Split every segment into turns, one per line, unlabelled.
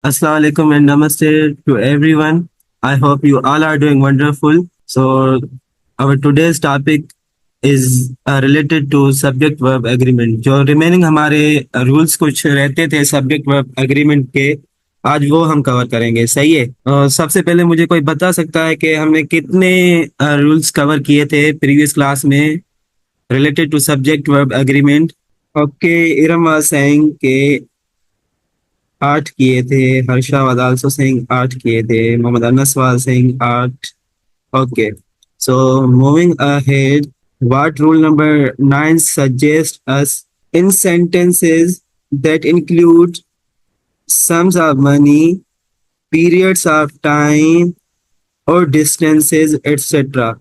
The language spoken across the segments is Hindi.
Assalamu alaikum and namaste to everyone. I hope you all are doing wonderful. So, our today's topic is related to subject verb agreement. जो remaining हमारे rules कुछ रहते थे subject verb agreement के, आज वो हम कवर करेंगे. सही है. सबसे पहले मुझे कोई बता सकता है कि हमने कितने rules कवर किए थे previous class में related to subject verb agreement. Okay, Iram was saying कि 8 किए थे. हर्षा was also saying 8 किए थे. Mohammad Anas was saying 8. Okay. So moving ahead, what rule number 9 suggests us in sentences that include sums of money, periods of time, or distances, etc.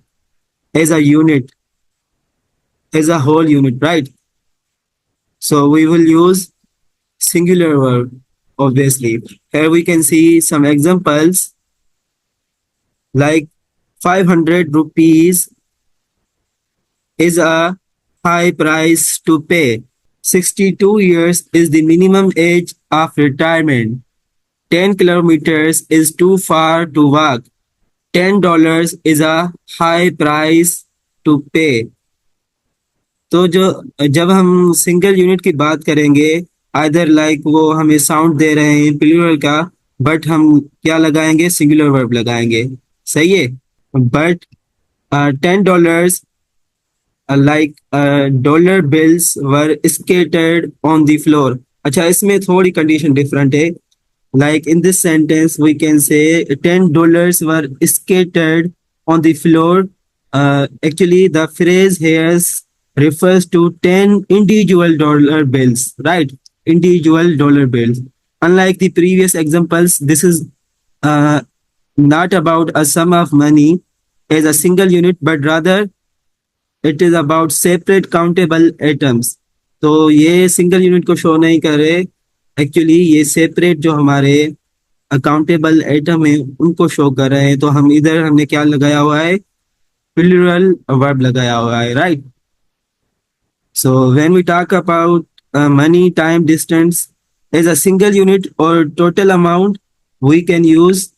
as a unit, as a whole unit, right? So we will use singular verb, obviously. Here we can see some examples like 500 rupees is a high price to pay. 62 years is the minimum age of retirement. 10 kilometers is too far to walk. $10 is a high price to pay. तो जब हम सिंगल यूनिट की बात करेंगे, आइदर लाइक वो हमें साउंड दे रहे हैं प्लूरल का, बट हम क्या लगाएंगे? सिंगुलर वर्ब लगाएंगे. सही है. But $10 like dollar bills were scattered on the floor. अच्छा, इसमें थोड़ी कंडीशन डिफरेंट है. Like in this sentence, we can say $10 were scattered on the floor. Actually, the phrase here refers to 10 individual dollar bills, right? Individual dollar bills. Unlike the previous examples, this is not about a sum of money as a single unit, but rather it is about separate countable atoms. तो ये सिंगल यूनिट को शो नहीं कर रहे. एक्चुअली ये सेपरेट जो हमारे अकाउंटेबल एटम है उनको शो कर रहे हैं. तो हम इधर हमने क्या लगाया हुआ है? प्लूरल वर्ब लगाया हुआ है, right. So when we talk about money, time, distance as a single unit और total amount, we can use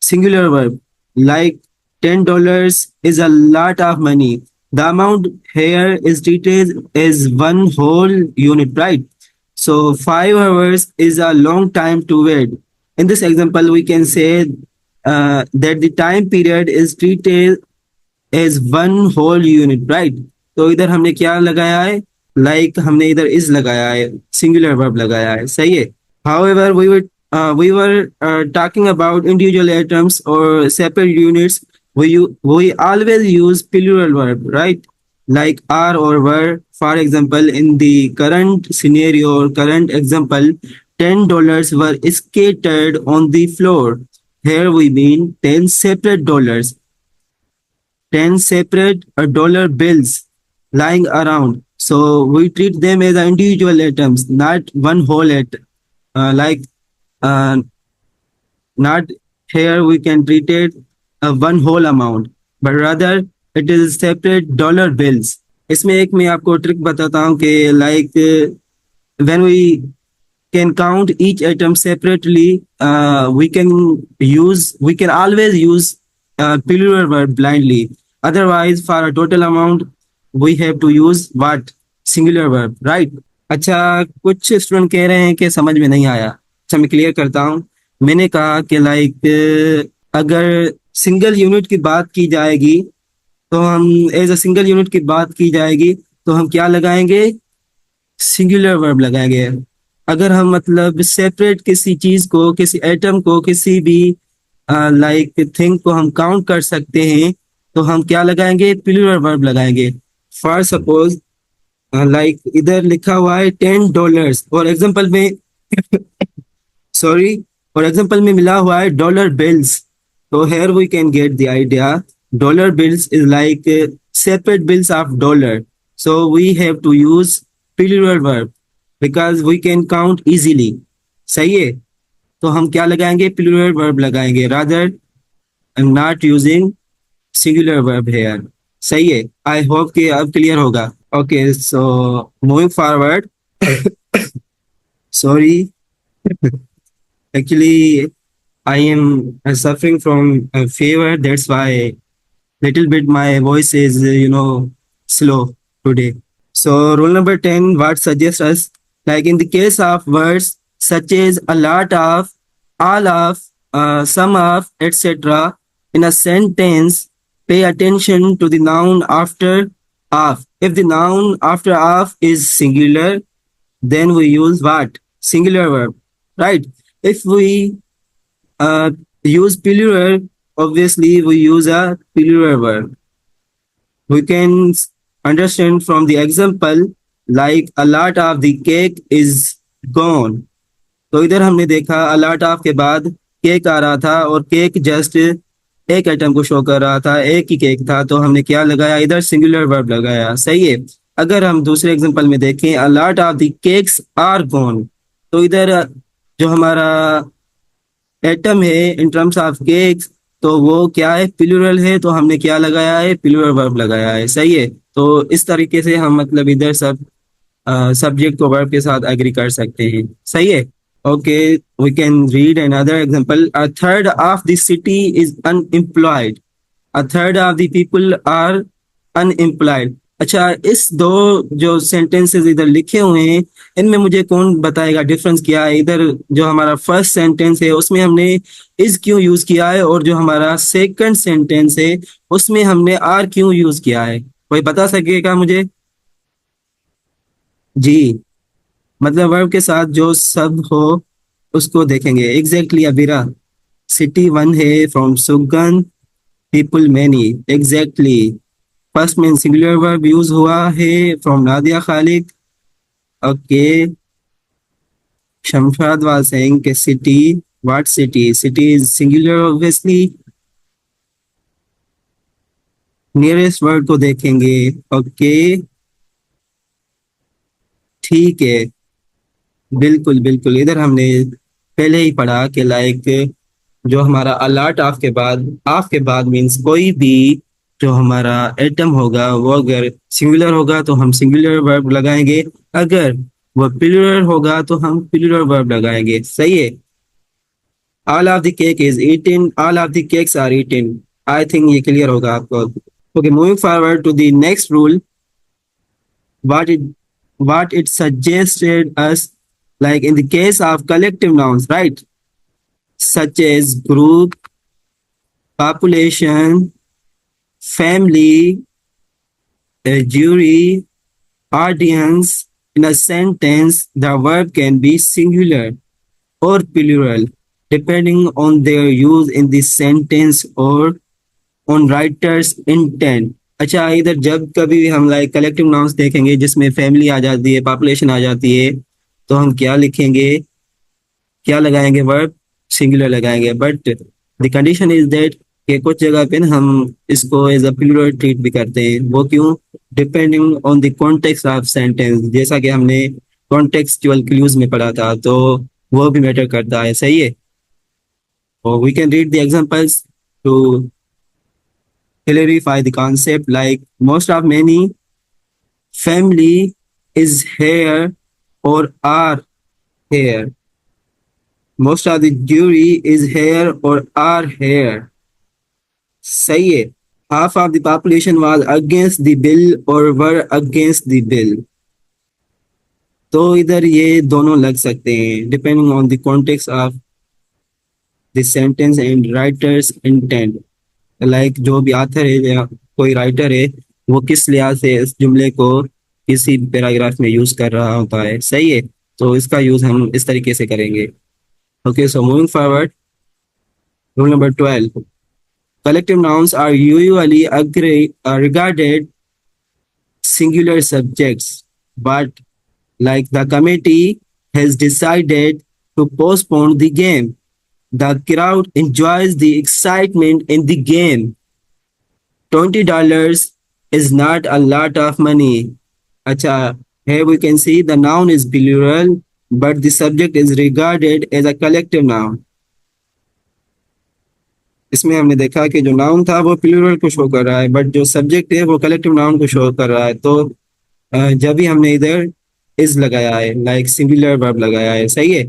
singular verb like $10 is a lot of money. The amount here is treated as one whole unit, right? So 5 hours is a long time to wait. In this example, we can say that the time period is treated as one whole unit, right? तो इधर हमने क्या लगाया है? Like हमने इधर is लगाया है, singular verb लगाया है. सही है. However, we were talking about individual atoms or separate units. We always use plural verb, right? Like are or were. For example, in the current scenario or current example, $10 were scattered on the floor. Here we mean 10 separate dollars, 10 separate dollar bills lying around. So we treat them as individual atoms, not one whole like uh, not here we can treat it one whole amount, but rather it is separate dollar bills. इसमें एक मैं आपको ट्रिक बताता हूँ कि like when we can count each atom separately, we can always use plural verb blindly. Otherwise, for a total amount, we have to use what? Singular verb, right? अच्छा, कुछ स्टूडेंट कह रहे हैं कि समझ में नहीं आया. अच्छा, मैं क्लियर करता हूँ. मैंने कहा कि लाइक अगर सिंगल यूनिट की बात की जाएगी तो हम एज अ सिंगल यूनिट की बात की जाएगी तो हम क्या लगाएंगे? सिंगुलर वर्ब लगाएंगे. अगर हम मतलब सेपरेट किसी चीज को, किसी एटम को, किसी भी लाइक थिंग को हम काउंट कर सकते हैं तो हम क्या लगाएंगे? प्लूरल वर्ब लगाएंगे. फॉर सपोज लाइक इधर लिखा हुआ है $10 और एग्जांपल में सॉरी और एग्जांपल में मिला हुआ है डॉलर बिल्स. तो here we can get the idea. Dollar bills is like separate bills of dollar. So we have to use plural verb because we can count easily. सही है. तो हम क्या लगाएंगे? plural verb लगाएंगे. Rather I'm not using singular verb here. सही है. I hope कि अब क्लियर होगा. Okay, so moving forward. Sorry. Actually, I am suffering from a fever. That's why little bit my voice is slow today. So rule number 10, what suggests us, like in the case of words such as a lot of, all of, some of, etc. in a sentence, pay attention to the noun after of. If the noun after of is singular, then we use what? Singular verb, right? If we uh, use plural, obviously we use a plural verb. We can understand from the example like a lot of the cake is gone. तो इधर हमने देखा a lot of के बाद केक आ रहा था और केक जस्ट एक आइटम को शो कर रहा था, एक ही केक था, तो हमने क्या लगाया इधर? सिंगुलर वर्ब लगाया। सही है। अगर हम दूसरे एग्जांपल में देखें a lot of the cakes are gone, तो इधर जो हमारा एटम है इन टर्म्स ऑफ केक्स, तो वो क्या है? प्लूरल है, तो हमने क्या लगाया है? प्लूरल वर्ब लगाया है। सही है। तो इस तरीके से हम मतलब इधर सब सब्जेक्ट को वर्ब के साथ एग्री कर सकते हैं। सही है। Okay, we can read another example. A third of the city is unemployed. A third of the people are unemployed. अच्छा, इस दो जो सेंटेंसेस इधर लिखे हुए हैं, इनमें मुझे कौन बताएगा डिफरेंस क्या है? इधर जो हमारा फर्स्ट सेंटेंस है उसमें हमने इज क्यों यूज किया है, और जो हमारा सेकंड सेंटेंस है उसमें हमने आर क्यों यूज किया है? कोई बता सकेगा मुझे? जी, मतलब वर्ब के साथ जो सब हो उसको देखेंगे। एग्जैक्टली अबीरा, सिटी वन है from Sugan, people many. Exactly, first में सिंगुलर वर्ब यूज हुआ है from Nadia Khaliq. Okay, Shamshad was saying कि city, what city? City is singular obviously. Nearest word को देखेंगे। ओके, ठीक है, बिल्कुल बिल्कुल। इधर हमने पहले ही पढ़ा कि लाइक जो हमारा अलर्ट ऑफ के बाद मीन्स कोई भी जो हमारा एटम होगा वो अगर सिंगुलर होगा तो हम सिंगुलर वर्ब लगाएंगे, अगर वो प्लूरल होगा तो हम प्लूरल वर्ब लगाएंगे। सही है। All of the cake is eaten. All of the cakes are eaten. I think ये clear होगा आपको। Okay, moving forward to the next rule, what it what it suggested us, like in the case of collective nouns, right? Such as group, population, family, a jury, audience. In a sentence, the verb can be singular or plural, depending on their use in the sentence or on writer's intent। अच्छा, इधर जब कभी भी हम लाइक कलेक्टिव नाउन्स देखेंगे जिसमें फैमिली आ जाती है, पॉपुलेशन आ जाती है, तो हम क्या लिखेंगे? क्या लगाएंगे? वर्ब सिंगुलर लगाएंगे। But the condition is that कि कुछ जगह पे ना हम इसको एज अ प्लूरल ट्रीट भी करते हैं। वो क्यों? Depending on the context of sentence, जैसा कि हमने कॉन्टेक्सचुअल क्लूज में पढ़ा था, तो वो भी मैटर करता है। सही है। और we can read the examples to clarify the concept, like most of many family is here or are here. Most of the jury is here or are here। सही है। Half of the population was against the bill or were against the bill। तो इधर ये दोनों लग सकते हैं depending on the context of the sentence and writers intent. Like जो भी आथर है या कोई राइटर है वो किस लिहाज से इस जुमले को किसी पैराग्राफ में यूज कर रहा होता है। सही है। तो इसका यूज हम इस तरीके से करेंगे। Okay, so moving forward, rule number 12, collective nouns are usually regarded singular subjects, but like the committee has decided to postpone the game, the crowd enjoys the excitement in the game। $20 is not a lot of money। अच्छा, here we can see the noun is plural, but the subject is regarded as a collective noun। इसमें हमने देखा कि जो नाउन था वो प्लूरल को शो कर रहा है, बट जो सब्जेक्ट है वो कलेक्टिव नाउन को शो कर रहा है। तो जब भी हमने इधर इज लगाया है, लाइक सिंगुलर वर्ब लगाया है। सही है।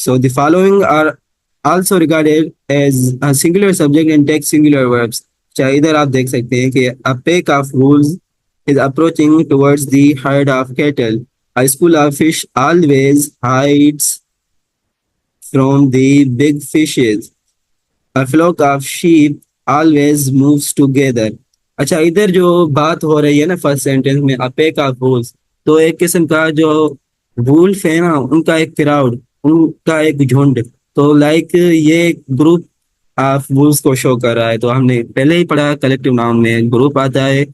So the following are also regarded as a singular subject and take singular verbs. चाहे इधर आप देख सकते हैं कि a pack of wolves is approaching towards the herd of cattle. A school of fish always hides from the big fishes. A flock of sheep always moves together. अच्छा, इधर जो बात हो रही है ना फर्स्ट सेंटेंस में a pack of wolves, तो एक किस्म का जो वुल्फ है ना, उनका एक क्राउड, उनका एक झुंड, तो लाइक ये ग्रुप ऑफ वुल्व्स को शो कर रहा है। तो हमने पहले ही पढ़ा कलेक्टिव नाउन में ग्रुप आता है,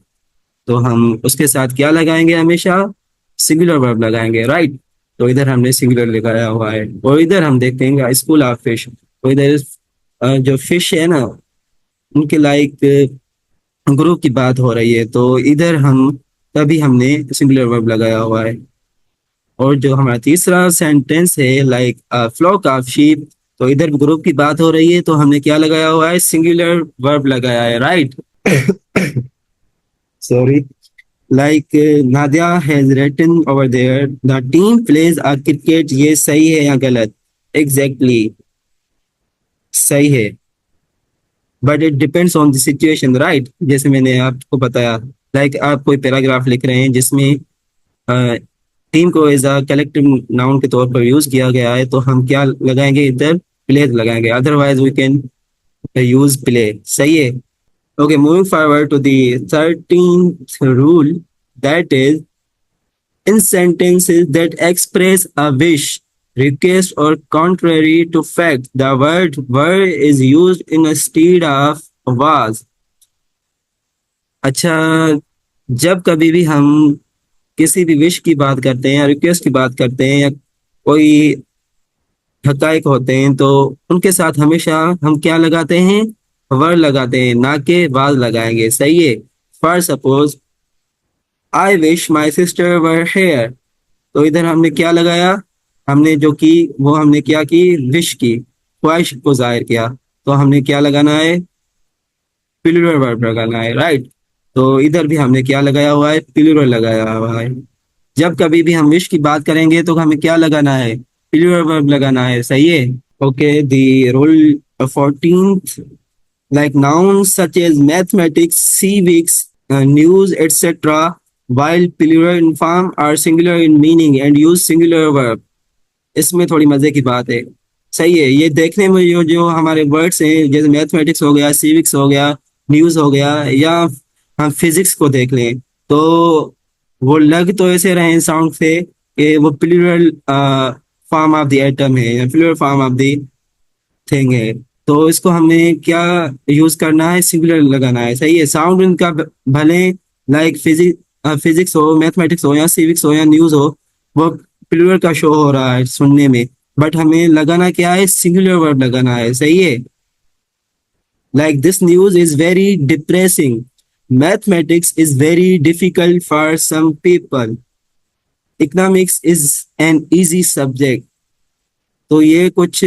तो हम उसके साथ क्या लगाएंगे, हमेशा सिंगुलर वर्ब लगाएंगे, राइट। तो इधर हमने सिंगुलर लगाया हुआ है। और इधर हम देखेंगे स्कूल ऑफ फिश, तो इधर जो फिश है ना, उनके लाइक ग्रुप की बात हो रही है, तो इधर हम तभी हमने सिंगुलर वर्ब लगाया हुआ है। और जो हमारा तीसरा सेंटेंस है लाइक फ्लॉक ऑफ शीप, तो इधर ग्रुप की बात हो रही है, तो हमने क्या लगाया हुआ है, सिंगुलर वर्ब लगाया है, right. Sorry, like Nadia has written over there the team plays a cricket, ये सही है या गलत? एग्जैक्टली सही है, but it depends on the situation, right. जैसे मैंने आपको बताया, लाइक आप कोई पैराग्राफ लिख रहे हैं जिसमें टीम को एज अ कलेक्टिव नाउन के तौर पर यूज किया गया है, तो हम क्या लगाएंगे, इधर प्ले लगाएंगे, otherwise we can use play, सही है। Okay, moving forward to the 13th rule, that is in sentences that express a wish, request, or contrary to fact, the word were is used instead of was. अच्छा, जब कभी भी हम किसी भी विश की बात करते हैं या रिक्वेस्ट की बात करते हैं या कोई हकाइक होते हैं, तो उनके साथ हमेशा हम क्या लगाते हैं, वर लगाते हैं, ना के वाज लगाएंगे, सही है। For suppose I wish my sister were here, तो इधर हमने क्या लगाया, हमने जो की वो हमने क्या की, विश की, ख्वाहिश को जाहिर किया, तो हमने क्या लगाना है, प्लूरल वर्ब लगाना है, राइट। तो इधर भी हमने क्या लगाया हुआ है, प्लूरल लगाया हुआ है। जब कभी भी हम विश की बात करेंगे तो हमें क्या लगाना है, प्लूरल वर्ब लगाना है, सही है। Okay, the rule 14th, like nouns such as mathematics, civics, news, etc., while plural in form are singular in meaning and use singular verb. इसमें थोड़ी मजे की बात है, सही है। ये देखने में जो जो हमारे वर्ड्स हैं, जैसे मैथमेटिक्स हो गया, सिविक्स हो गया, न्यूज हो गया, या हम फिजिक्स को देख लें, तो वो लग तो ऐसे रहे हैं साउंड से कि वो plural form of the atom है या plural form of the thing है, तो इसको हमें क्या यूज करना है, सिंगुलर लगाना है, सही है। साउंड इनका भले लाइक फिजिक्स हो, मैथमेटिक्स हो, या सिविक्स हो, या न्यूज हो, वो प्लूरल का शो हो रहा है सुनने में, बट हमें लगाना क्या है, सिंगुलर वर्ब लगाना है, सही है। Like this news is very depressing, mathematics is very difficult for some people, economics is an easy subject. तो ये कुछ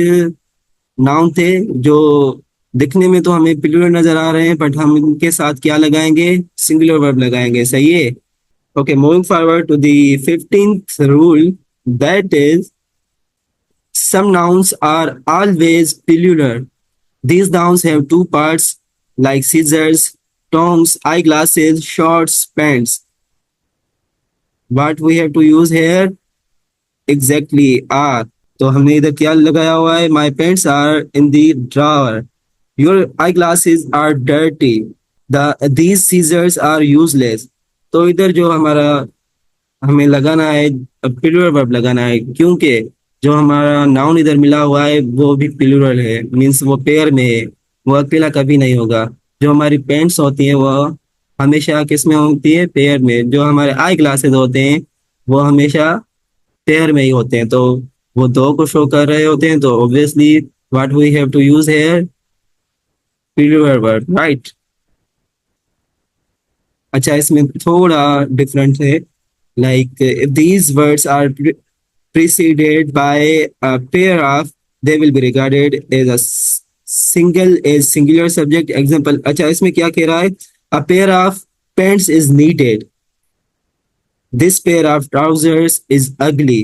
नाउन थे जो दिखने में तो हमें प्लूरल नजर आ रहे हैं, बट हम इनके साथ क्या लगाएंगे, सिंगुलर वर्ब लगाएंगे, सही है। Okay, moving forward to the 15th rule, that is some nouns are always plural. These nouns have two parts like scissors, tongs, eyeglasses, shorts, pants. What we have to use here, exactly are. तो हमने इधर क्या लगाया हुआ है, my pants are in the drawer, your eyeglasses are dirty, these scissors are useless. तो इधर जो हमारा हमें लगाना है, प्लूरल वर्ब लगाना है, क्योंकि जो हमारा नाउन इधर मिला हुआ है वो भी प्लूरल है, मीन्स वो पेयर में है, वो अकेला कभी नहीं होगा। जो हमारी पेंट्स होती हैं वो हमेशा किस में होती है, पेयर में। जो हमारे आई ग्लासेस होते हैं वो हमेशा पेयर में ही होते हैं, तो वो दो को शो कर रहे होते हैं, तो obviously what we have to use here, plural verb, right. अच्छा, इसमें थोड़ा डिफरेंट है, like if these words are preceded by a pair of, they will be regarded as a singular subject. Example, अच्छा इसमें क्या कह रहा है, a pair of pants is needed, this pair of trousers is ugly,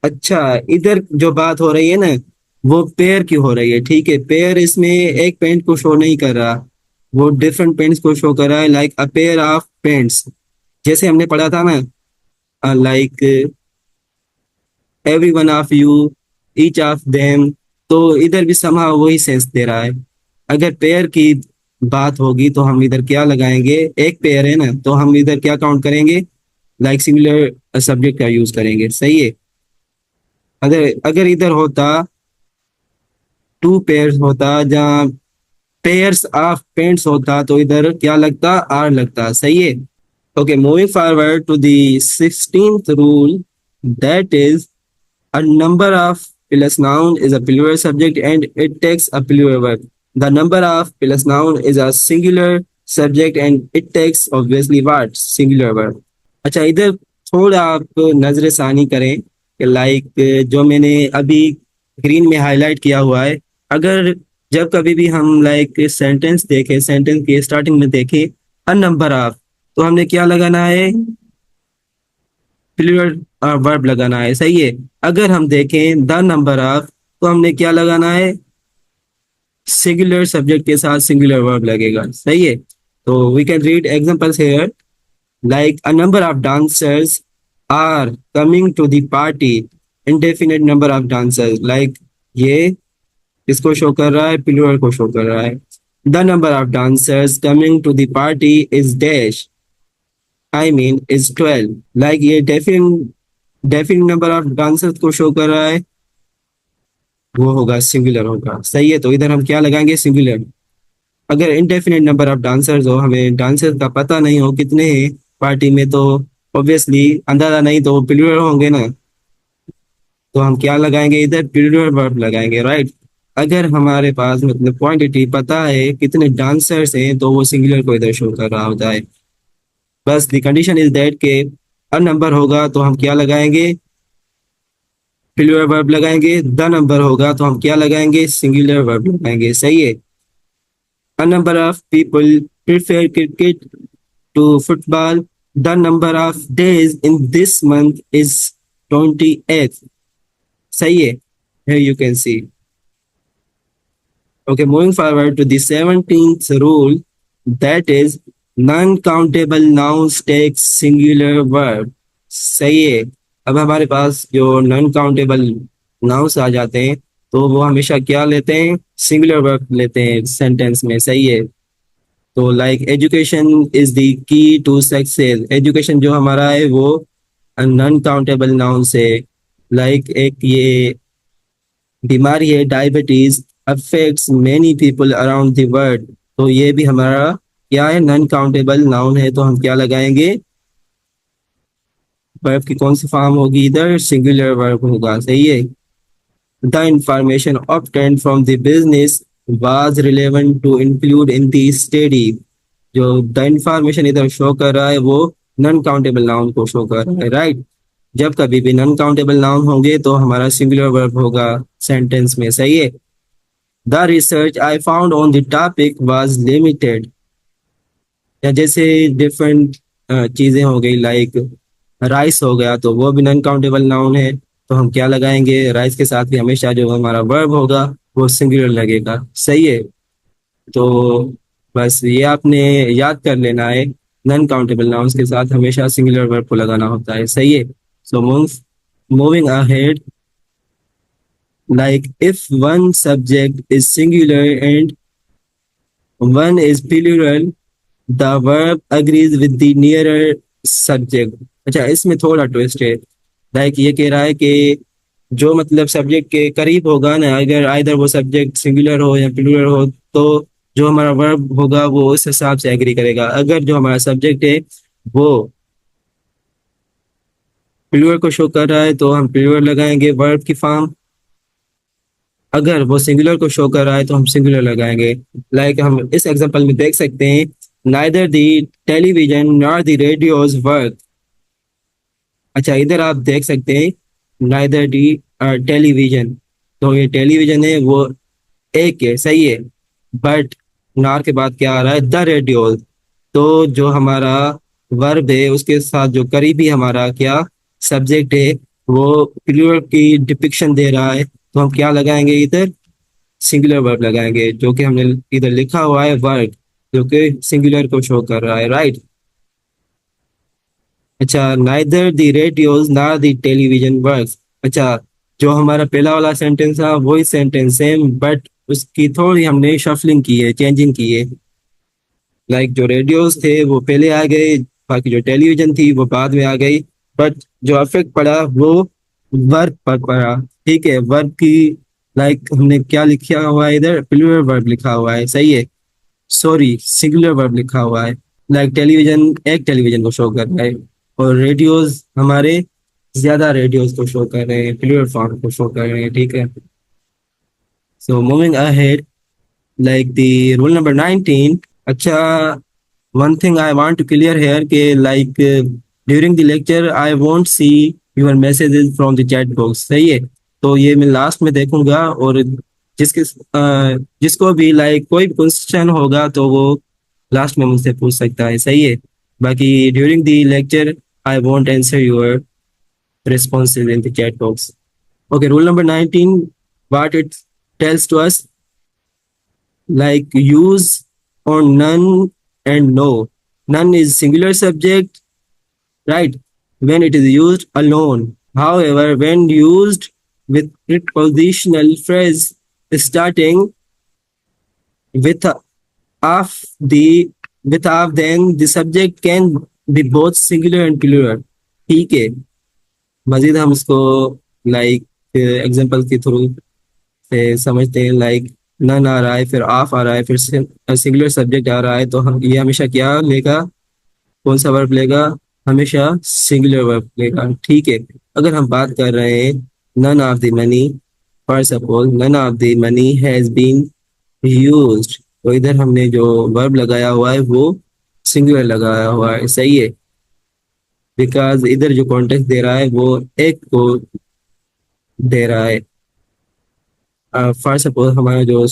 अच्छा, इधर जो बात हो रही है ना, वो पेयर की हो रही है। ठीक है, पेयर इसमें एक पेंट को शो नहीं कर रहा, वो डिफरेंट पेंट्स को शो कर रहा है, like a pair of paints. जैसे हमने पढ़ा था ना, like every one of you, each of them. तो इधर भी समहाउ वही सेंस दे रहा है। अगर पेयर की बात होगी तो हम इधर क्या लगाएंगे, एक पेयर है ना, तो हम इधर क्या काउंट करेंगे, लाइक सिंगुलर सब्जेक्ट का यूज करेंगे। सही है। अगर अगर इधर होता टू पेयर्स होता, जहाँ पेयर्स ऑफ पेंट्स होता, तो इधर क्या लगता, आर लगता। सही है। Okay, moving forward to the 16th rule, that is a number of plus noun is a plural subject and it takes a plural verb. The number of plus noun is a singular subject and it takes obviously what? Singular verb. अच्छा, इधर थोड़ा आप नजरसानी करें कि लाइक जो मैंने अभी ग्रीन में हाईलाइट किया हुआ है। अगर जब कभी भी हम लाइक सेंटेंस देखें, सेंटेंस की स्टार्टिंग में देखें अ नंबर ऑफ, तो हमने क्या लगाना है, प्लूरल वर्ब लगाना है। सही है। अगर हम देखें द नंबर ऑफ, तो हमने क्या लगाना है, सिंगुलर सब्जेक्ट के साथ सिंगुलर वर्ब लगेगा। सही है। तो we can read examples here, like a number of dancers are coming to the party, indefinite number of dancers. Like ये किसको शो कर रहा है, प्लूरल को शो कर रहा है। The number of dancers coming to the party is dash, I mean is 12। Like ये डेफिनेट नंबर ऑफ डांसर्स को शो कर रहा है, वो होगा सिंगुलर होगा। सही है। तो इधर हम क्या लगाएंगे, सिंगुलर। अगर इनडेफिनेट नंबर ऑफ डांसर्स हो, हमें डांसर्स का पता नहीं हो कितने हैं पार्टी में, तो ऑब्वियसली अंदाजा नहीं, तो प्लूरल होंगे ना, तो हम क्या लगाएंगे, इधर प्लूरल वर्ब लगाएंगे। राइट। अगर हमारे पास मतलब क्वांटिटी पता है कितने डांसर्स हैं, तो वो सिंगुलर को इधर शो कर रहा होता है। बस द कंडीशन इज दैट के अ नंबर होगा तो हम क्या लगाएंगे, प्लूरल वर्ब लगाएंगे। द नंबर होगा तो हम क्या लगाएंगे, सिंगुलर वर्ब लगाएंगे। सही है। A number of people prefer cricket to football. The number of days in this month is 28th. सही है। Here you can see. Okay, moving forward to the 17th rule, that is non-countable nouns take singular verb. सही है। अब हमारे पास जो नॉन काउंटेबल नाउंस आ जाते हैं, तो वो हमेशा क्या लेते हैं, सिंगुलर वर्ब लेते हैं सेंटेंस में। सही है। तो like education is the key to success. Education जो हमारा है वो नॉन काउंटेबल नाउन से, लाइक एक ये बीमारी है diabetes, affects many people around the world, तो ये भी हमारा क्या है, नॉन काउंटेबल नाउन है। तो हम क्या लगाएंगे, वर्ब की कौन सी फॉर्म होगी, इधर सिंगुलर वर्ब होगा। सही है। The information obtained from the business was relevant to include in the study. जो द इंफॉर्मेशन इधर शो कर रहा है वो नॉन काउंटेबल नाउन को शो कर रहा है। राइट। जब कभी भी नॉन काउंटेबल नाउन होंगे तो हमारा सिंगुलर वर्ब होगा सेंटेंस में। सही है। The research I found on the topic was limited, या जैसे डिफरेंट चीजें हो गई, लाइक राइस हो गया, तो वो भी नॉन काउंटेबल नाउन है। तो हम क्या लगाएंगे, राइस के साथ भी हमेशा जो हमारा वर्ब होगा वो सिंगुलर लगेगा। सही है। तो बस ये आपने याद कर लेना है, नॉन काउंटेबल नाउन्स के साथ हमेशा सिंगुलर वर्ब को लगाना होता है। सही है। So moving ahead, like if one subject is singular and one is plural, the verb agrees with the nearer subject. अच्छा, इसमें थोड़ा ट्विस्ट है। लाइक ये कह रहा है कि जो मतलब सब्जेक्ट के करीब होगा ना, अगर आइदर वो सब्जेक्ट सिंगुलर हो या प्लूरल हो, तो जो हमारा वर्ब होगा वो उस हिसाब से एग्री करेगा। अगर जो हमारा सब्जेक्ट है वो प्लूरल को शो कर रहा है तो हम प्लूरल लगाएंगे वर्ब की फॉर्म। अगर वो सिंगुलर को शो कर रहा है तो हम सिंगुलर लगाएंगे। लाइक हम इस एग्जांपल में देख सकते हैं, neither the television nor the radios work. अच्छा, इधर आप देख सकते हैं नाइदर दी टेलीविजन, तो ये टेलीविजन है वो एक है। सही है। बट नार के बाद क्या आ रहा है, द रेडियो, तो जो हमारा वर्ब है उसके साथ जो करीबी हमारा क्या सब्जेक्ट है वो प्लूरल की डिपिक्शन दे रहा है, तो हम क्या लगाएंगे इधर? सिंगुलर वर्ब लगाएंगे, जो कि हमने इधर लिखा हुआ है वर्ब, जो कि सिंगुलर को शो कर रहा है, राइट। अच्छा, neither the radios nor the television works. अच्छा, जो हमारा पहला वाला सेंटेंस था वही सेंटेंस सेम, बट उसकी थोड़ी हमने शफलिंग की है, चेंजिंग की है। लाइक जो रेडियोस थे वो पहले आ गए, बाकी जो टेलीविजन थी वो बाद में आ गई, बट जो अफेक्ट पड़ा वो वर्ब पर पड़ा। ठीक है, वर्ब की लाइक हमने क्या लिखा हुआ है इधर? प्लूरल वर्ब लिखा हुआ है, सही है। सॉरी, सिंगुलर वर्ब लिखा हुआ है। लाइक टेलीविजन एक टेलीविजन को शो कर रहा है, और रेडियोस हमारे ज्यादा रेडियोस को शो कर रहे हैं, प्लूरल फॉर्म को शो कर रहे हैं, ठीक है। So moving ahead, like the rule number 19। अच्छा, one thing I want to clear here कि like during the lecture I won't see your messages from the chat box, सही है। तो ये मैं लास्ट में देखूंगा, और जिसको भी लाइक कोई भी क्वेश्चन होगा तो वो लास्ट में मुझसे पूछ सकता है, सही है। बाकी during the lecture I won't answer your responses in the chat box. Okay, rule number 19, what it tells to us, like use or none and no. None is singular subject, right? When it is used alone. However, when used with prepositional phrase starting with of the with of, then the subject can be both singular and plural. ठीक है, मजीद हम इसको लाइक एग्जांपल के थ्रू से समझते हैं। लाइक नन आ रहा है, फिर ऑफ आ रहा है, फिर सिंगुलर सब्जेक्ट आ रहा है, तो हम ये हमेशा क्या लेगा? कौन सा वर्ब लेगा? हमेशा सिंगुलर वर्ब लेगा, ठीक है। अगर हम बात कर रहे हैं none of the money, for suppose none of the money has been used, तो इधर हमने जो वर्ब लगाया हुआ है वो सिंगुलर लगाया हुआ है, सही है। बिकॉज इधर जो कॉन्टेक्स्ट दे रहा है वो एक को दे रहा है। फॉर सपोज हमारा जो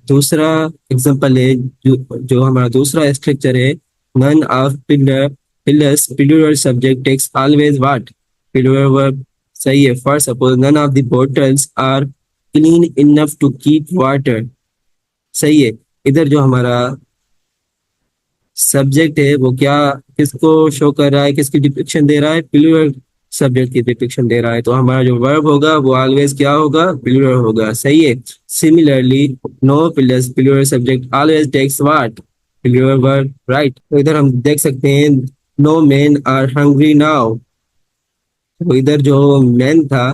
दूसरा एग्जांपल है, जो हमारा दूसरा स्ट्रक्चर है, none of pillars plural subject takes always what? Plural verb, सही है। For suppose none of the bottles are clean enough to keep water, सही है। इधर जो हमारा सब्जेक्ट है वो क्या, किसको शो कर रहा है, किसकी डिपिक्शन दे रहा है? प्लूरल सब्जेक्ट की डिपिक्शन दे रहा है, तो हमारा जो वर्ब होगा वो ऑलवेज क्या होगा? प्लूरल होगा, सही है। Similarly no plus plural subject always takes what? Plural verb, right. तो इधर हम देख सकते हैं no men are hungry now, तो इधर जो मैन था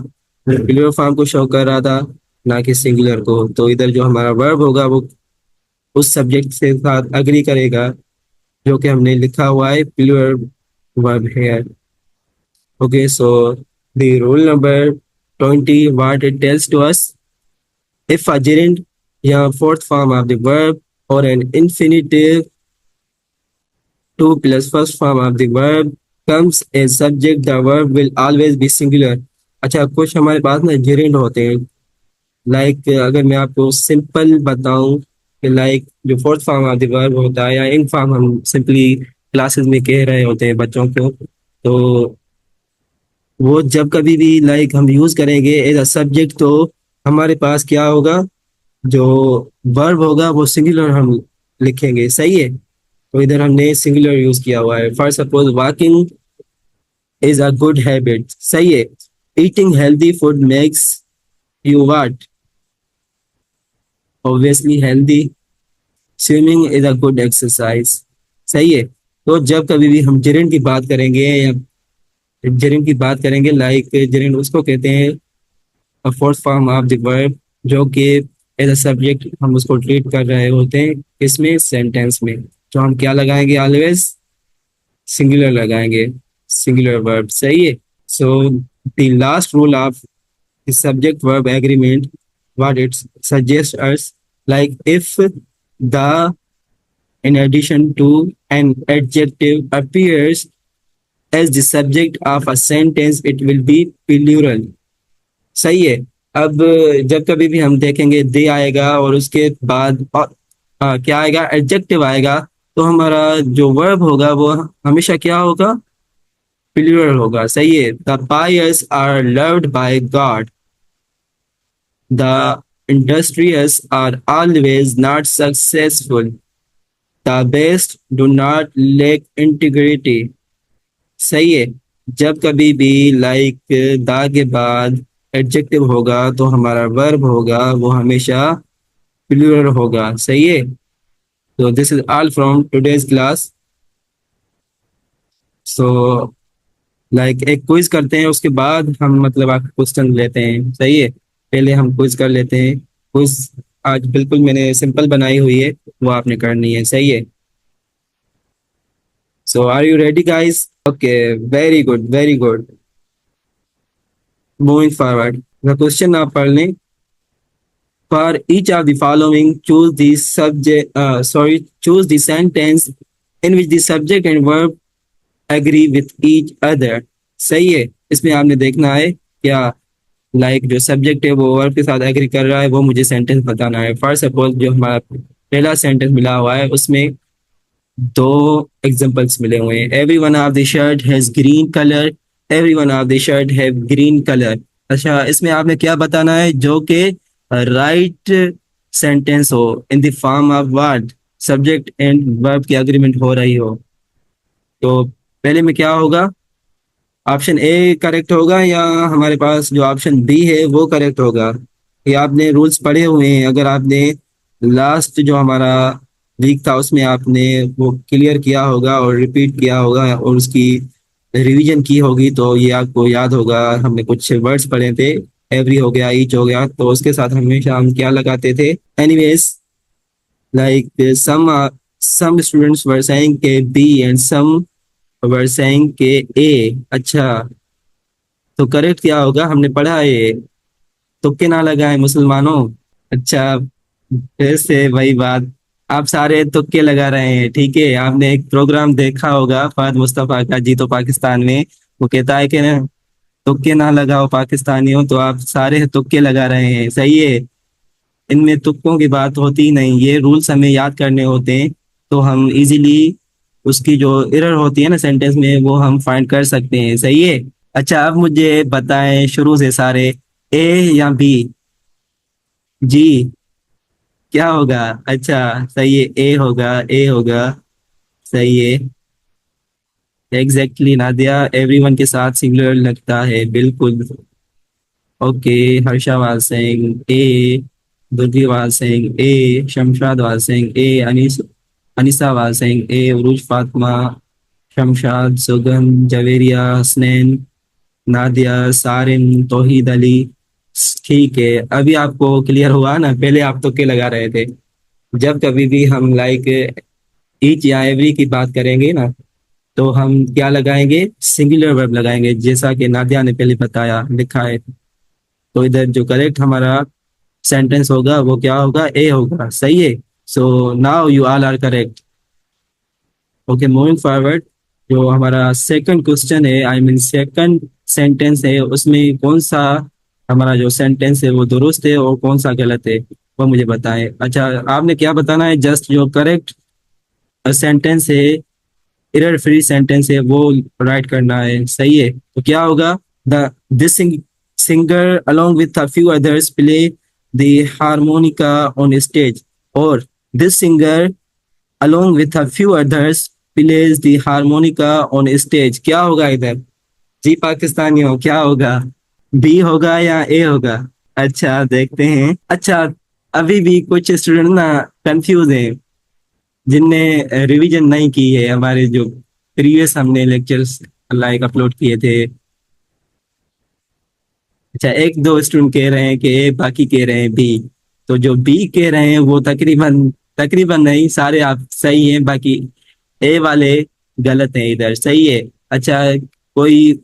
वो प्लूरल फॉर्म को शो कर रहा था, ना कि सिंगुलर को। तो इधर जो हमारा वर्ब होगा वो उस सब्जेक्ट से साथ अग्री करेगा, जो कि हमने लिखा हुआ है प्लूरल वर्ब है। Okay, so the rule number 20, what it tells to us, if a gerund या fourth form of the verb or an infinitive to plus first form of the verb comes as subject, the verb will always be singular. अच्छा, कुछ हमारे पास ना gerund होते हैं, लाइक अगर मैं आपको सिंपल बताऊं कि लाइक जो fourth form of the verb होता है, या इन फॉर्म हम सिंपली क्लासेस में कह रहे होते हैं बच्चों को, तो वो जब कभी भी लाइक हम यूज करेंगे एज अ सब्जेक्ट, तो हमारे पास क्या होगा? जो वर्ब होगा वो सिंगुलर हम लिखेंगे, सही है। तो इधर हमने सिंगुलर यूज किया हुआ है। For suppose walking is a good habit, सही है। Eating healthy food makes you what? Obviously healthy. Swimming is a good exercise, सही है। तो जब कभी भी हम जेरेंड की बात करेंगे, या जेरेंड की बात करेंगे, लाइक जेरेंड उसको कहते हैं fourth form of the verb, जो कि एज अ सब्जेक्ट हम उसको ट्रीट कर रहे होते हैं, इसमें सेंटेंस में, तो हम क्या लगाएंगे? ऑलवेज सिंगुलर लगाएंगे, सिंगुलर वर्ब, सही है। So the last rule of the subject verb agreement, what it suggests us, like if the in addition to an adjective appears as the subject of a sentence, it will be plural, सही है। अब जब कभी भी हम देखेंगे दे आएगा और उसके बाद क्या आएगा? एडजेक्टिव आएगा, तो हमारा जो वर्ब होगा वो हमेशा क्या होगा? प्लूरल होगा, सही है। The pious are loved by God, the industrious are always not successful, the best do not lack integrity. सही है। जब कभी भी लाइक दा के बाद एडजेक्टिव होगा तो हमारा वर्ब होगा वो हमेशा प्लूरल होगा, सही है। तो this is all from today's class. So like एक क्विज करते हैं, उसके बाद हम मतलब आपके क्वेश्चन लेते हैं, सही है। पहले हम क्विज कर लेते हैं। क्विज आज बिल्कुल मैंने सिंपल बनाई हुई है, वो आपने करनी है, सही है। So are you ready guys? Okay, very good very good. Moving forward, the question आप पढ़ लें। For each of the following, choose the sentence in which the subject and verb agree with each other। सही है। इसमें आपने देखना है क्या लाइक जो सब्जेक्ट है वो वर्ब के साथ एग्री कर रहा है, वो मुझे सेंटेंस बताना है। फॉर सपोज जो हमारा पहला सेंटेंस मिला हुआ है उसमें दो एग्जांपल्स मिले हुए हैं। Every one of the shirt has green colour, every one of the shirt have green colour. अच्छा, इसमें आपने क्या बताना है जो कि राइट सेंटेंस हो, in the form of word, subject and verb की एग्रीमेंट हो रही हो। तो पहले में क्या होगा, ऑप्शन ए करेक्ट होगा या हमारे पास जो ऑप्शन बी है वो करेक्ट होगा। ये आपने रूल्स पढ़े हुए हैं, अगर आपने लास्ट जो हमारा वीक था उसमें आपने वो क्लियर किया होगा और रिपीट किया होगा और उसकी रिवीजन की होगी तो ये आपको याद होगा। हमने कुछ वर्ड्स पढ़े थे, एवरी हो गया, ईच हो गया, तो उसके साथ हमेशा हम क्या लगाते थे। Anyways like some students were saying के B and some were saying के ए। अच्छा, तो करेक्ट क्या होगा, हमने पढ़ा है ये, तुक्के ना लगाए मुसलमानों। अच्छा, फिर से वही बात, आप सारे तुक्के लगा रहे हैं, ठीक है। आपने एक प्रोग्राम देखा होगा फहद मुस्तफा का जी तो पाकिस्तान में, वो कहता है कि ना तुक्के ना लगाओ पाकिस्तानियों, तो आप सारे तुक्के लगा रहे हैं, सही है। इनमें तुक्कों की बात होती ही नहीं, ये रूल्स हमें याद करने होते हैं तो हम इजीली उसकी जो एरर होती है ना सेंटेंस में वो हम फाइंड कर सकते हैं, सही है। अच्छा, अब मुझे बताएं शुरू से सारे, ए या बी? जी, क्या होगा? अच्छा, सही है, ए होगा, ए होगा, सही है। एग्जैक्टली नादिया, एवरीवन के साथ सिंगुलर लगता है, बिल्कुल। Okay, Harsha was saying A, Durgi was saying A, Shamshad was saying A, Anisa was saying A, Uruj Fatma, Shamshad, Sugam, Javeria, Hasnain, Nadia, Sarin, Tauheed Ali. ठीक है, अभी आपको क्लियर हुआ ना? पहले आप तो के लगा रहे थे। जब कभी भी हम लाइक ईच या एवरी की बात करेंगे ना तो हम क्या लगाएंगे, सिंगुलर वर्ब लगाएंगे, जैसा कि नादिया ने पहले बताया, लिखा है। तो इधर जो करेक्ट हमारा सेंटेंस होगा वो क्या होगा, ए होगा, सही है। So now you all are correct. Okay, moving forward, जो हमारा सेकंड क्वेश्चन है, आई मीन सेकंड सेंटेंस है, उसमें कौन सा हमारा जो सेंटेंस है वो दुरुस्त है और कौन सा गलत है, वो मुझे बताएं। अच्छा, आपने क्या बताना है, जस्ट जो करेक्ट सेंटेंस है, एरर फ्री सेंटेंस है, वो राइट करना है, सही है। तो क्या होगा, the this singer along with a few others play the harmonica on stage, or this singer along with a few others plays the harmonica on stage। क्या होगा इधर जी पाकिस्तानियों, क्या होगा, बी होगा या ए होगा? अच्छा, देखते हैं। अच्छा, अभी भी कुछ स्टूडेंट ना कंफ्यूज हैं जिनने रिवीजन नहीं की है, हमारे जो प्रीवियस हमने लेक्चर्स लाइक अपलोड किए थे। अच्छा, एक दो स्टूडेंट कह रहे हैं कि ए, बाकी कह रहे हैं बी। तो जो बी कह रहे हैं वो तकरीबन तकरीबन नहीं, सारे आप सही हैं, बाकी ए वाले गलत हैं इधर, सही है। अच्छा, कोई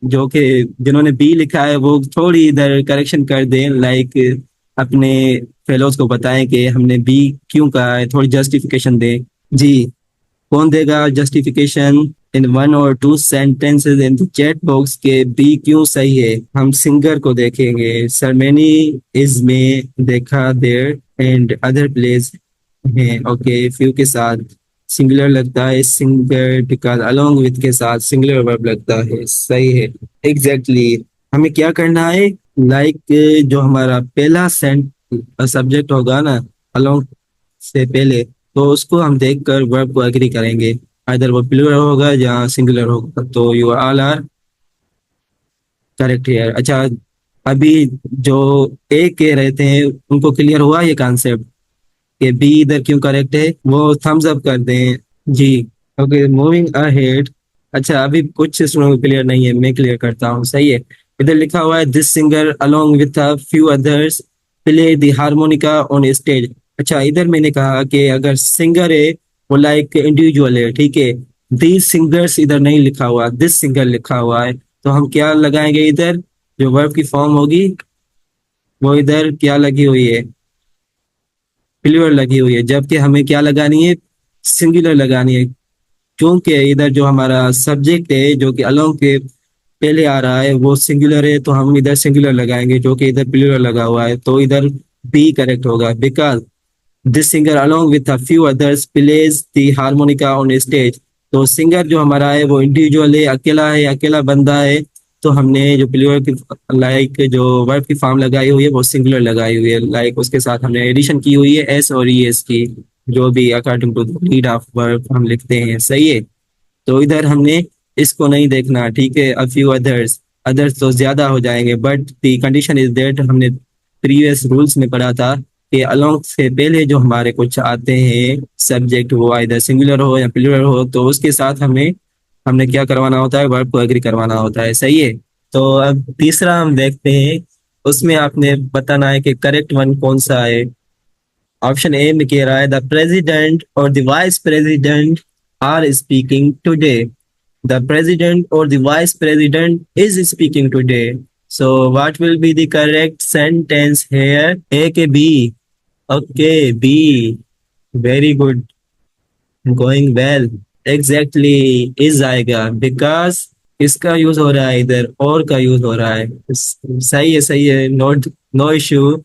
जो कि जिन्होंने बी लिखा है वो थोड़ी इधर करेक्शन कर दें, लाइक अपने फेलोज को बताएं कि हमने बी क्यों कहा है, थोड़ी जस्टिफिकेशन दें। जी, कौन देगा जस्टिफिकेशन इन वन और two sentences in the chat box के बी क्यों सही है? हम सिंगर को देखेंगे, सरमेनी इज में देखा देयर एंड अदर प्लेस है, ओके, फ्यू के साथ सिंगुलर लगता है सिंगर बिकॉज अलोंग विथ के साथ सिंगुलर वर्ब लगता है, सही है। एग्जैक्टली हमें क्या करना है, लाइक जो हमारा पहला सेंट सब्जेक्ट होगा ना अलोंग से पहले, तो उसको हम देखकर वर्ब को एग्री करेंगे, अदर वो प्लूरल होगा या सिंगुलर होगा। तो you all are correct here. अच्छा, अभी जो ए कह रहे थे उनको क्लियर हुआ ये कॉन्सेप्ट कि बी इधर क्यों करेक्ट है, वो थम्स अप कर दें जी। Okay, moving ahead. अच्छा, अभी कुछ स्टूडेंट को क्लियर नहीं है, मैं क्लियर करता हूँ, सही है। इधर लिखा हुआ है this singer along with a few others play the harmonica on stage. अच्छा, इधर मैंने कहा कि अगर सिंगर है वो लाइक इंडिविजुअल है, ठीक है। दिस सिंगर्स इधर नहीं लिखा हुआ, दिस सिंगर लिखा हुआ है, तो हम क्या लगाएंगे इधर, जो वर्ब की फॉर्म होगी वो इधर क्या लगी हुई है, प्लूरल लगी हुई है, जबकि हमें क्या लगानी है, सिंगुलर लगानी है। क्योंकि इधर जो हमारा सब्जेक्ट है जो कि अलोंग के पहले आ रहा है वो सिंगुलर है, तो हम इधर सिंगुलर लगाएंगे, जो कि इधर प्लूरल लगा हुआ है, तो इधर बी करेक्ट होगा। Because this singer along with a few others plays the harmonica on stage. तो सिंगर जो हमारा है वो इंडिविजुअल है, अकेला बंदा है, तो हमने जो प्लूरल की लाइक जो वर्ब की फॉर्म लगाई हुई है वो सिंगुलर लगाई हुई है, लाइक उसके साथ हमने एडिशन की हुई है एस और ई एस की, जो भी according to need of verb हम लिखते हैं, सही है। तो इधर हमने इसको नहीं देखना, ठीक है। अ फ्यू अदर्स, अदर्स तो ज्यादा हो जाएंगे, but the condition is that, हमने प्रीवियस रूल्स में पढ़ा था कि अलोंग से पहले जो हमारे कुछ आते हैं सब्जेक्ट, वो इधर सिंगुलर हो या प्लूरल हो, तो उसके साथ हमें हमने क्या करवाना होता है, वर्ब को एग्री करवाना होता है, सही है। तो अब तीसरा हम देखते हैं, उसमें आपने बताना है कि करेक्ट वन कौन सा है। ऑप्शन ए में कह रहा है द प्रेसिडेंट और the vice president are speaking today. The president or the vice president is speaking today. So what will be the correct sentence here? A के B? Okay, B. Very good. Going well. Exactly is आएगा because इसका यूज हो रहा है इधर, और का यूज हो रहा है। सही है, सही है, note, no issue.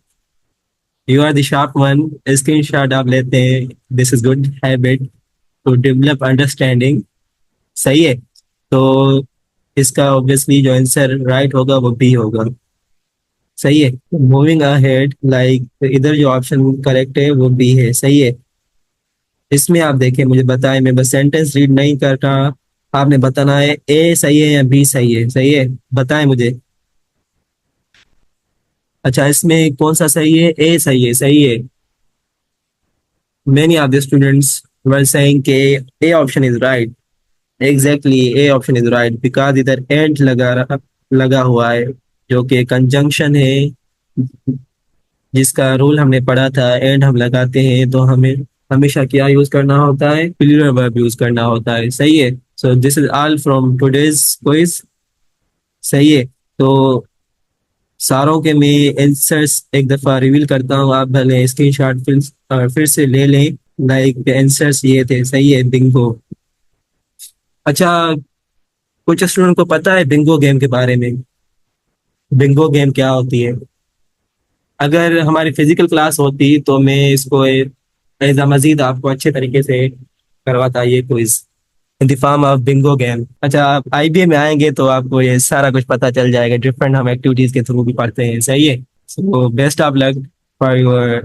You are the sharp one. Screenshot आप लेते हैं, this is good habit to develop understanding, सही है। तो इसका ऑब्वियसली जो आंसर राइट होगा वो बी होगा, सही है। मूविंग अहेड, लाइक इधर जो ऑप्शन करेक्ट है वो बी है, सही है। इसमें आप देखें, मुझे बताएं, मैं बस सेंटेंस रीड नहीं कर रहा, आपने बताना है ए सही है या बी सही है, सही है, बताएं मुझे। अच्छा, इसमें कौन सा सही है, ए सही है, सही है। Many of the students were saying के A option is right. Exactly A option is right because इधर एंड लगा हुआ है, जो कि कंजंक्शन है, जिसका रूल हमने पढ़ा था, एंड हम लगाते हैं तो हमें हमेशा क्या यूज करना होता है, प्लूरल वर्ब यूज करना होता है, सही है। So this is all from today's quiz, सही है। तो सारों के मैं आंसर्स एक दफा रिवील करता हूँ, आप भले स्क्रीनशॉट फिर से ले लें। लाइक आंसर्स ये थे, सही है, बिंगो। अच्छा, कुछ स्टूडेंट को पता है बिंगो गेम के बारे में, बिंगो गेम क्या होती है? अगर हमारी फिजिकल क्लास होती तो मैं इसको एज मजीद आपको अच्छे तरीके से करवाता ये quiz in the form of Bingo game. अच्छा, आप आईबीए में आएंगे तो आपको ये सारा कुछ पता चल जाएगा, डिफरेंट हम एक्टिविटीज के थ्रू भी पढ़ते हैं, सही है। So best of luck for your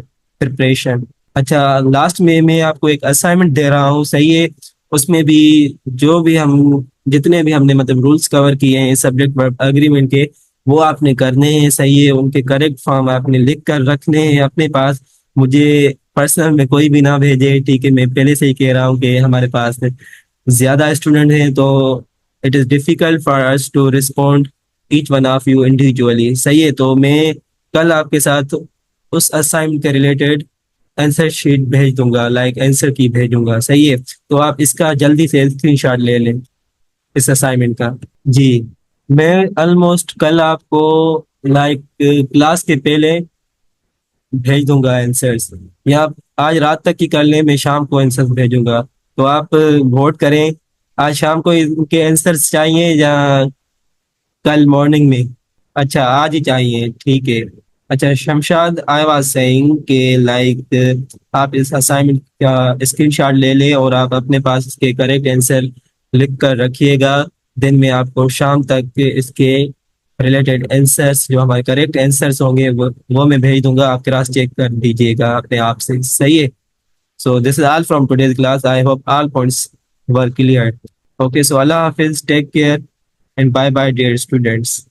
preparation. अच्छा, लास्ट में मैं आपको एक असाइनमेंट दे रहा हूँ, सही है। उसमें भी जो भी हम जितने भी हमने मतलब रूल्स कवर किए हैं सब्जेक्ट वर्ब एग्रीमेंट के, वो आपने करने हैं, सही है। उनके करेक्ट फॉर्म आपने लिख कर रखने हैं अपने पास। मुझे पर्सनल में कोई भी ना भेजे, ठीक है। मैं पहले से ही कह रहा हूँ कि हमारे पास ज्यादा स्टूडेंट हैं, तो it is difficult for us to respond each one of you individually, सही है। तो मैं कल आपके साथ उस असाइनमेंट के रिलेटेड आंसर शीट भेज दूंगा, लाइक आंसर की भेजूंगा, सही है। तो आप इसका जल्दी से स्क्रीनशॉट ले लें इस असाइनमेंट का। जी, मैं ऑलमोस्ट कल आपको लाइक क्लास के पहले भेज दूंगा आंसर्स, या आप आज रात तक की कर लें, मैं शाम को आंसर्स भेजूंगा। तो आप वोट करें, आज शाम को इनके आंसर्स चाहिए या कल मॉर्निंग में? अच्छा, आज ही चाहिए, ठीक है। अच्छा शमशाद, आई वाज सेइंग कि लाइक आप इस असाइनमेंट का स्क्रीनशॉट ले लें और आप अपने पास इसके करेक्ट आंसर लिख कर रखिएगा। दिन में आपको शाम तक इसके रिलेटेड आंसर्स, जो हमारे करेक्ट आंसर्स होंगे, वो मैं भेज दूंगा। आप क्रॉस चेक कर दीजिएगा अपने आप से, सही है? So this is all from today's class. I hope all points were clear. Okay, so अल्लाह हाफिज, take care and bye bye dear students.